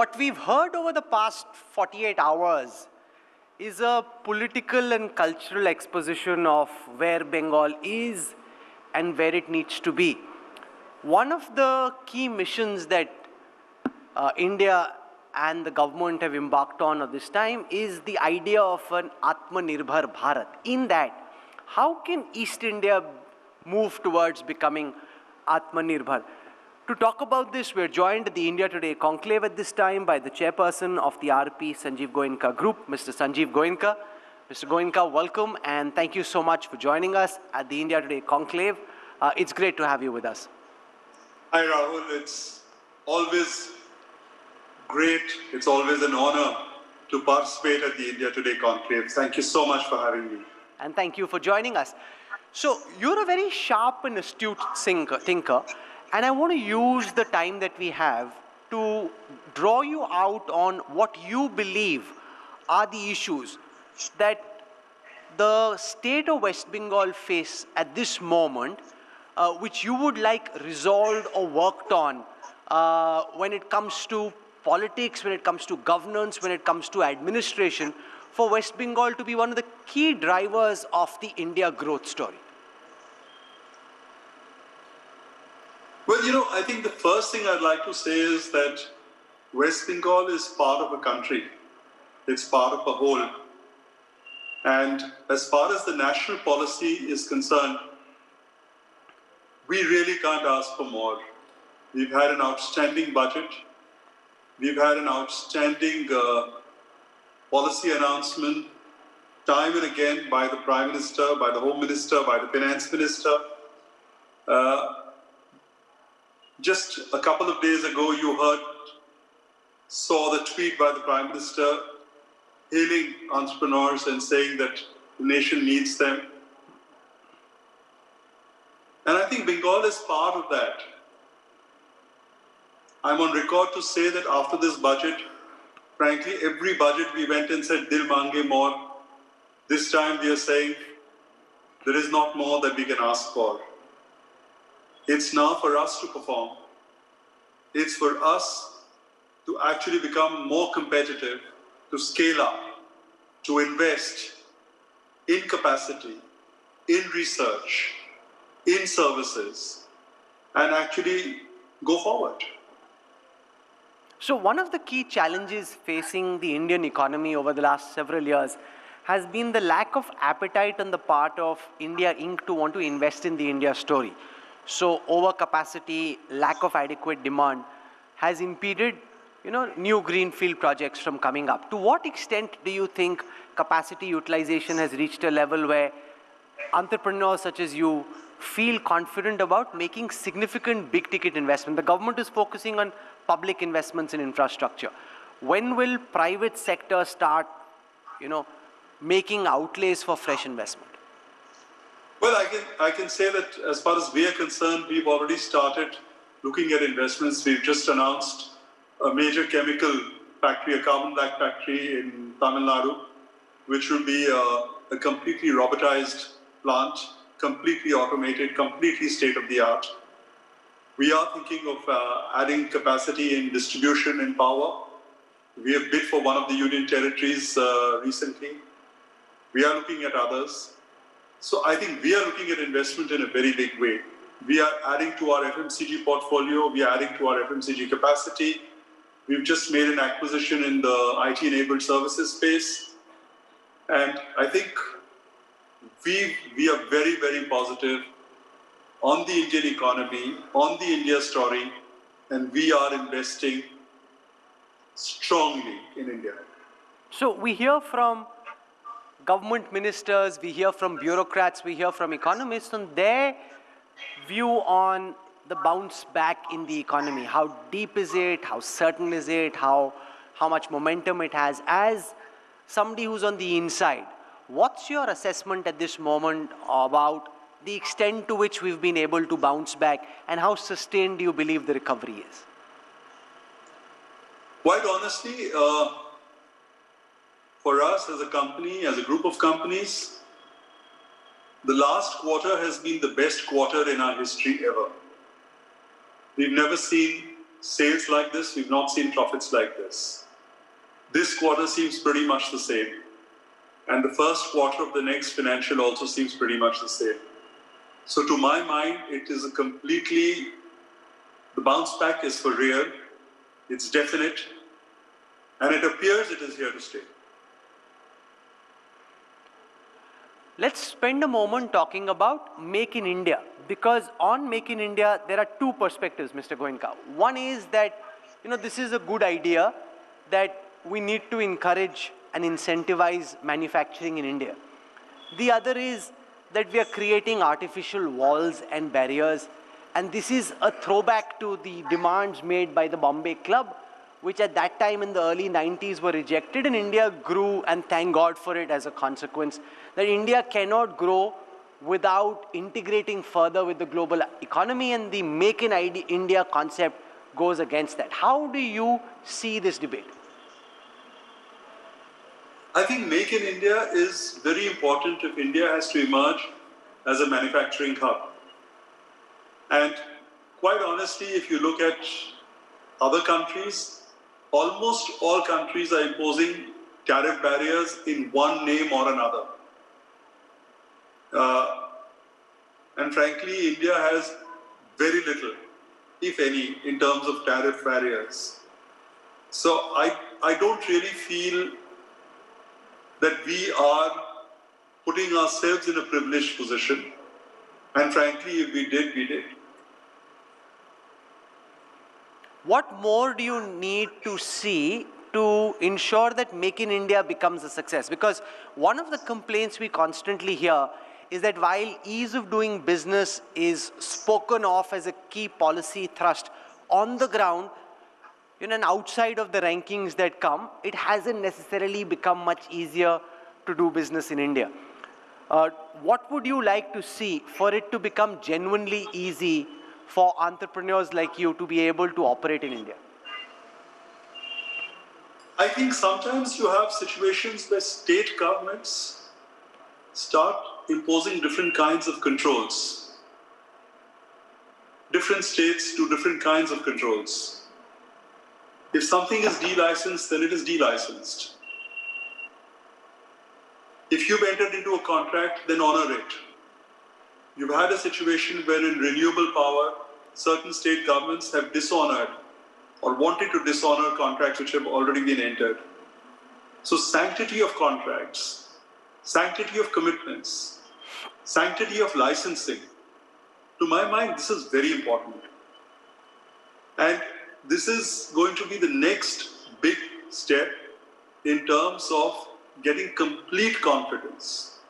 What we've heard over the past 48 hours is a political and cultural exposition of where Bengal is and where it needs to be. One of the key missions that India and the government have embarked on at this time is the idea of an Atmanirbhar Bharat. In that, how can East India move towards becoming Atmanirbhar? To talk about this, we're joined at the India Today conclave at this time by the chairperson of the RP Sanjeev Goenka Group, Mr. Sanjeev Goenka. Mr. Goenka, welcome and thank you so much for joining us at the India Today conclave. It's great to have you with us. Hi Rahul, it's always great, it's always an honor to participate at the India Today conclave. Thank you so much for having me. And thank you for joining us. So, you're a very sharp and astute thinker, and I want to use the time that we have to draw you out on what you believe are the issues that the state of West Bengal face at this moment, which you would like resolved or worked on when it comes to politics, when it comes to governance, when it comes to administration, for West Bengal to be one of the key drivers of the India growth story? Well, I think the first thing I'd like to say is that West Bengal is part of a country. It's part of a whole. And as far as the national policy is concerned, we really can't ask for more. We've had an outstanding budget. We've had an outstanding policy announcement time and again by the Prime Minister, by the Home Minister, by the Finance Minister. Just a couple of days ago, you saw the tweet by the Prime Minister hailing entrepreneurs and saying that the nation needs them. And I think Bengal is part of that. I'm on record to say that after this budget, frankly, every budget we went and said, Dil mange more. This time we are saying, there is not more that we can ask for. It's now for us to perform. It's for us to actually become more competitive, to scale up, to invest in capacity, in research, in services, and actually go forward. So one of the key challenges facing the Indian economy over the last several years has been the lack of appetite on the part of India Inc. to want to invest in the India story. So overcapacity, lack of adequate demand has impeded, new greenfield projects from coming up. To what extent do you think capacity utilization has reached a level where entrepreneurs such as you feel confident about making significant big ticket investment? The government is focusing on public investments in infrastructure. When will private sector start, making outlays for fresh investment? Well, I can say that as far as we are concerned, we've already started looking at investments. We've just announced a major chemical factory, a carbon black factory in Tamil Nadu, which will be a completely robotized plant, completely automated, completely state-of-the-art. We are thinking of adding capacity in distribution and power. We have bid for one of the union territories recently. We are looking at others. So I think we are looking at investment in a very big way. We are adding to our FMCG portfolio. We are adding to our FMCG capacity. We've just made an acquisition in the IT-enabled services space. And I think we are very, very positive on the Indian economy, on the India story, and we are investing strongly in India. So we hear from government ministers, we hear from bureaucrats, we hear from economists on their view on the bounce back in the economy. How deep is it? How certain is it? How much momentum it has? As somebody who's on the inside, what's your assessment at this moment about the extent to which we've been able to bounce back, and how sustained do you believe the recovery is? Quite honestly, for us as a company, as a group of companies, the last quarter has been the best quarter in our history ever. We've never seen sales like this. We've not seen profits like this. This quarter seems pretty much the same. And the first quarter of the next financial also seems pretty much the same. So to my mind, it is the bounce back is for real, it's definite, and it appears it is here to stay. Let's spend a moment talking about Make in India, because on Make in India, there are two perspectives, Mr. Goenka. One is that, this is a good idea that we need to encourage and incentivize manufacturing in India. The other is that we are creating artificial walls and barriers, and this is a throwback to the demands made by the Bombay Club, which at that time in the early 90s were rejected, and India grew, and thank God for it as a consequence, that India cannot grow without integrating further with the global economy, and the Make in India concept goes against that. How do you see this debate? I think Make in India is very important if India has to emerge as a manufacturing hub. And quite honestly, if you look at other countries, almost all countries are imposing tariff barriers in one name or another. And frankly, India has very little, if any, in terms of tariff barriers. So I don't really feel that we are putting ourselves in a privileged position. And frankly, if we did, we did. What more do you need to see to ensure that Make in India becomes a success? Because one of the complaints we constantly hear is that while ease of doing business is spoken of as a key policy thrust, on the ground, and outside of the rankings that come, it hasn't necessarily become much easier to do business in India. What would you like to see for it to become genuinely easy for entrepreneurs like you to be able to operate in India? I think sometimes you have situations where state governments start imposing different kinds of controls. Different states do different kinds of controls. If something is delicensed, then it is delicensed. If you've entered into a contract, then honor it. You've had a situation where in renewable power, certain state governments have dishonored or wanted to dishonor contracts which have already been entered. So sanctity of contracts, sanctity of commitments, sanctity of licensing, to my mind, this is very important. And this is going to be the next big step in terms of getting complete confidence,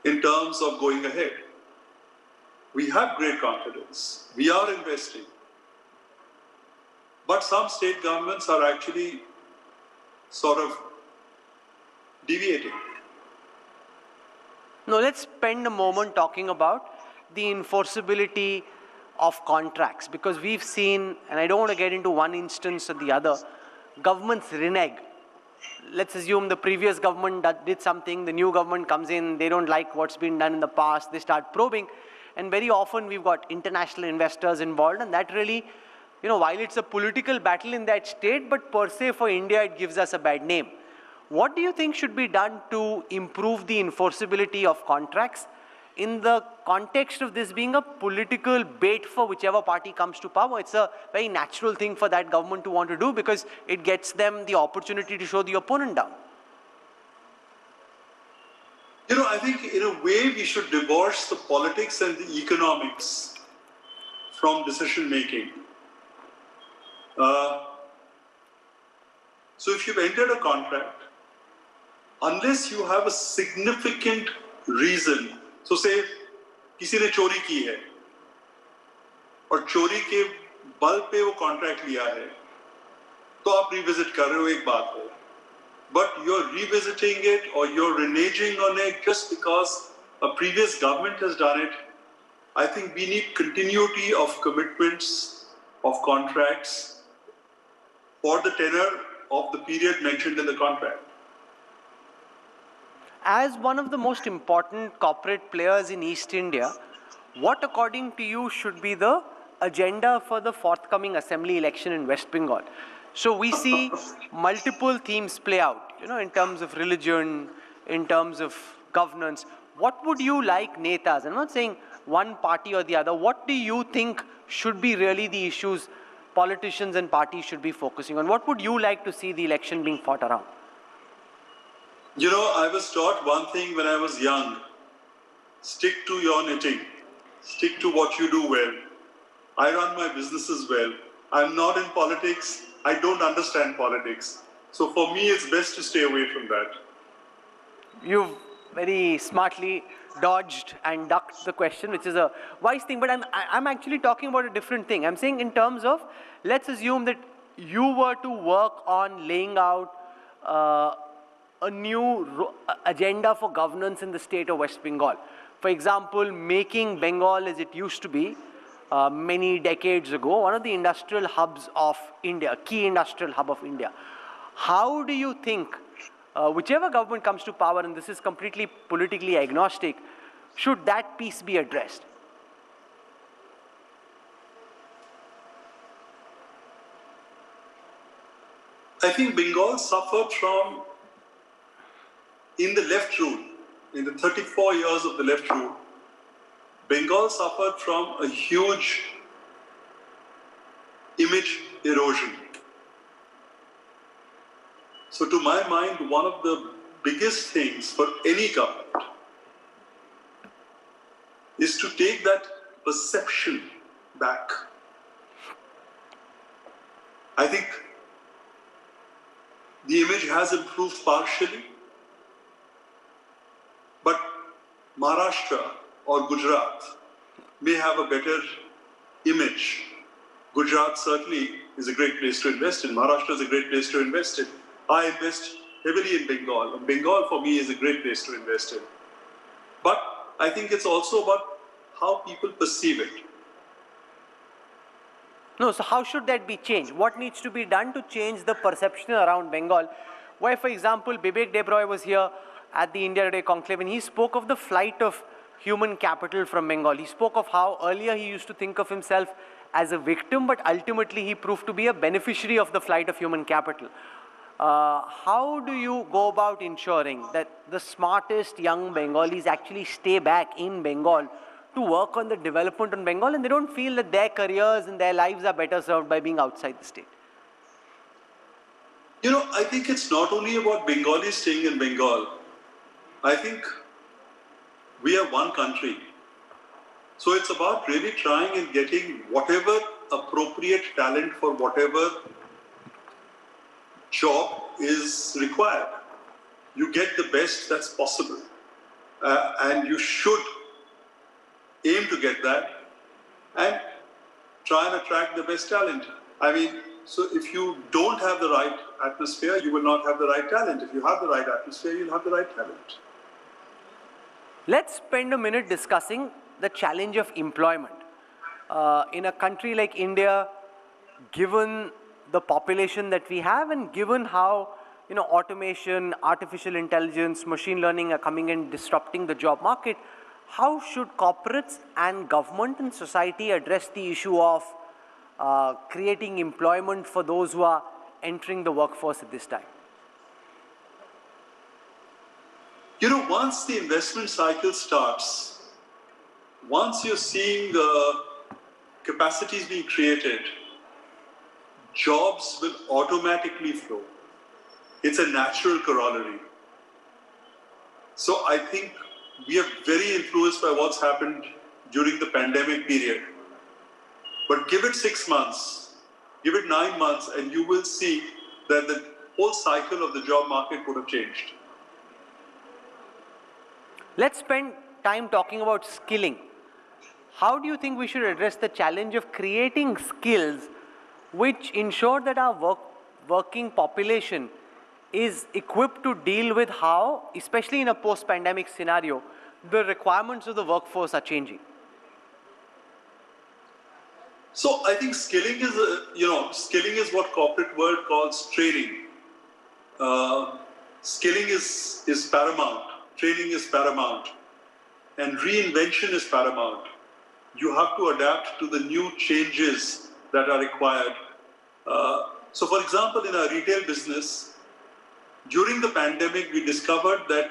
in terms of going ahead. We have great confidence. We are investing. But some state governments are actually sort of deviating. Now let's spend a moment talking about the enforceability of contracts, because we've seen, and I don't want to get into one instance or the other, governments renege. Let's assume the previous government did something, the new government comes in, they don't like what's been done in the past, they start probing, and very often we've got international investors involved, and that really, while it's a political battle in that state, but per se for India it gives us a bad name. What do you think should be done to improve the enforceability of contracts in the context of this being a political bait for whichever party comes to power? It's a very natural thing for that government to want to do because it gets them the opportunity to show the opponent down. I think in a way we should divorce the politics and the economics from decision making. So if you've entered a contract, unless you have a significant reason, so say किसी ने चोरी की है और चोरी के बल पे वो कॉन्ट्रैक्ट लिया है, तो आप रिविजिट कर रहे हो, एक बात है. But you're revisiting it or you're reneging on it just because a previous government has done it. I think we need continuity of commitments, of contracts for the tenure of the period mentioned in the contract. As one of the most important corporate players in East India, what according to you should be the agenda for the forthcoming assembly election in West Bengal. So we see multiple themes play out, in terms of religion, in terms of governance. What would you like netas? I'm not saying one party or the other. What do you think should be really the issues politicians and parties should be focusing on? What would you like to see the election being fought around? I was taught one thing when I was young. Stick to your knitting. Stick to what you do well. I run my businesses well. I'm not in politics. I don't understand politics. So for me, it's best to stay away from that. You've very smartly dodged and ducked the question, which is a wise thing. But I'm actually talking about a different thing. I'm saying in terms of, let's assume that you were to work on laying out a new agenda for governance in the state of West Bengal. For example, making Bengal as it used to be many decades ago, one of the industrial hubs of India, key industrial hub of India. How do you think, whichever government comes to power, and this is completely politically agnostic, should that piece be addressed? I think Bengal suffered from, in the left rule, in the 34 years of the left rule, Bengal suffered from a huge image erosion. So to my mind, one of the biggest things for any government is to take that perception back. I think the image has improved partially, but Maharashtra or Gujarat may have a better image. Gujarat certainly is a great place to invest in. Maharashtra is a great place to invest in. I invest heavily in Bengal, and Bengal for me is a great place to invest in. But I think it's also about how people perceive it. No, so how should that be changed? What needs to be done to change the perception around Bengal? Where, for example, Bibek Debroy was here at the India Today conclave and he spoke of the flight of human capital from Bengal. He spoke of how earlier he used to think of himself as a victim, but ultimately he proved to be a beneficiary of the flight of human capital. How do you go about ensuring that the smartest young Bengalis actually stay back in Bengal to work on the development in Bengal and they don't feel that their careers and their lives are better served by being outside the state? I think it's not only about Bengalis staying in Bengal. I think we are one country. So it's about really trying and getting whatever appropriate talent for whatever job is required. You get the best that's possible. And you should aim to get that and try and attract the best talent. So if you don't have the right atmosphere, you will not have the right talent. If you have the right atmosphere, you'll have the right talent. Let's spend a minute discussing the challenge of employment. In a country like India, given the population that we have and given how automation, artificial intelligence, machine learning are coming in disrupting the job market, how should corporates and government and society address the issue of creating employment for those who are entering the workforce at this time? Once the investment cycle starts, once you're seeing the capacities being created, jobs will automatically flow. It's a natural corollary. So I think we are very influenced by what's happened during the pandemic period. But give it 6 months, give it 9 months, and you will see that the whole cycle of the job market would have changed. Let's spend time talking about skilling. How do you think we should address the challenge of creating skills which ensure that our working population is equipped to deal with how, especially in a post-pandemic scenario, the requirements of the workforce are changing? So I think skilling is what corporate world calls training. Skilling is paramount. Training is paramount. And reinvention is paramount. you have to adapt to the new changes that are required. So for example, in our retail business, during the pandemic, we discovered that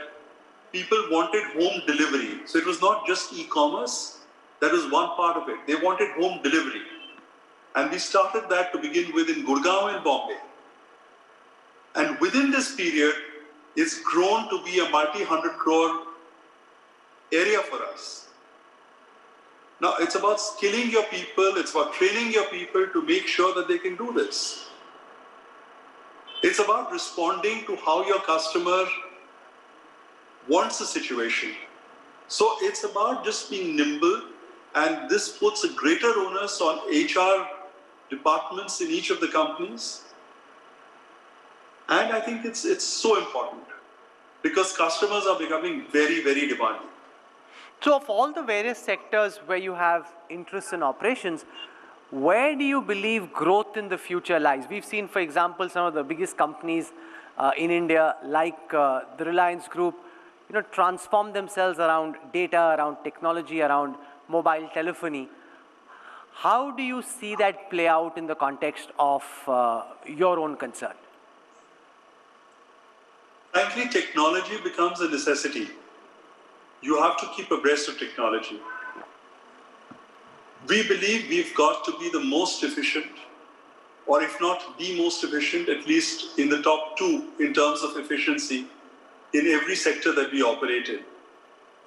people wanted home delivery. So it was not just e-commerce, that was one part of it. They wanted home delivery. And we started that to begin with in Gurgaon and Bombay. And within this period, it's grown to be a multi-100 crore area for us. Now, it's about skilling your people, it's about training your people to make sure that they can do this. It's about responding to how your customer wants a situation. So it's about just being nimble, and this puts a greater onus on HR departments in each of the companies. And I think it's so important because customers are becoming very, very demanding. So of all the various sectors where you have interests in operations, where do you believe growth in the future lies? We've seen, for example, some of the biggest companies in India, like the Reliance Group, transform themselves around data, around technology, around mobile telephony. How do you see that play out in the context of your own concern? Frankly, technology becomes a necessity. You have to keep abreast of technology. We believe we've got to be the most efficient, or if not the most efficient, at least in the top 2 in terms of efficiency in every sector that we operate in.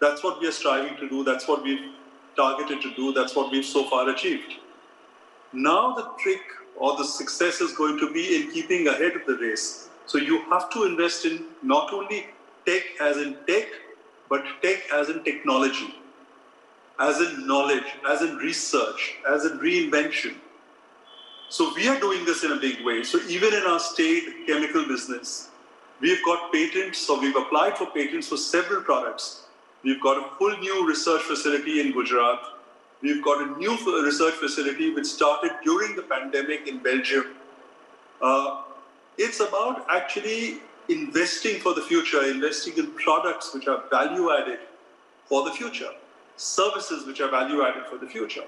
That's what we are striving to do. That's what we've targeted to do. That's what we've so far achieved. Now the trick or the success is going to be in keeping ahead of the race. So you have to invest in not only tech as in tech, but tech as in technology, as in knowledge, as in research, as in reinvention. So we are doing this in a big way. So even in our state chemical business, we've got patents, so we've applied for patents for several products. We've got a full new research facility in Gujarat. We've got a new research facility which started during the pandemic in Belgium. It's about actually investing for the future, investing in products which are value added for the future, services which are value added for the future.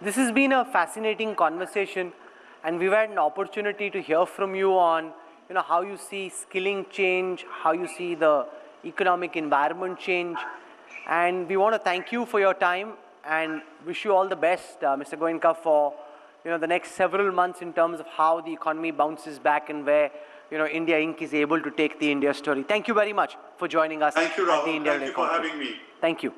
This has been a fascinating conversation, and we've had an opportunity to hear from you on how you see skilling change, how you see the economic environment change. And we want to thank you for your time and wish you all the best, Mr. Goenka, for the next several months in terms of how the economy bounces back and where India Inc. is able to take the India story. Thank you very much for joining us. Thank you, Rahul. Thank you for having me. Thank you.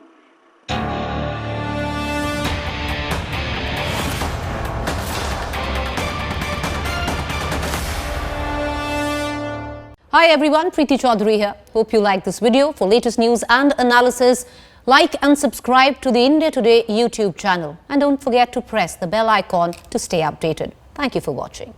Hi everyone, Preeti Chaudhary here. Hope you like this video. For latest news and analysis, like and subscribe to the India Today YouTube channel. And don't forget to press the bell icon to stay updated. Thank you for watching.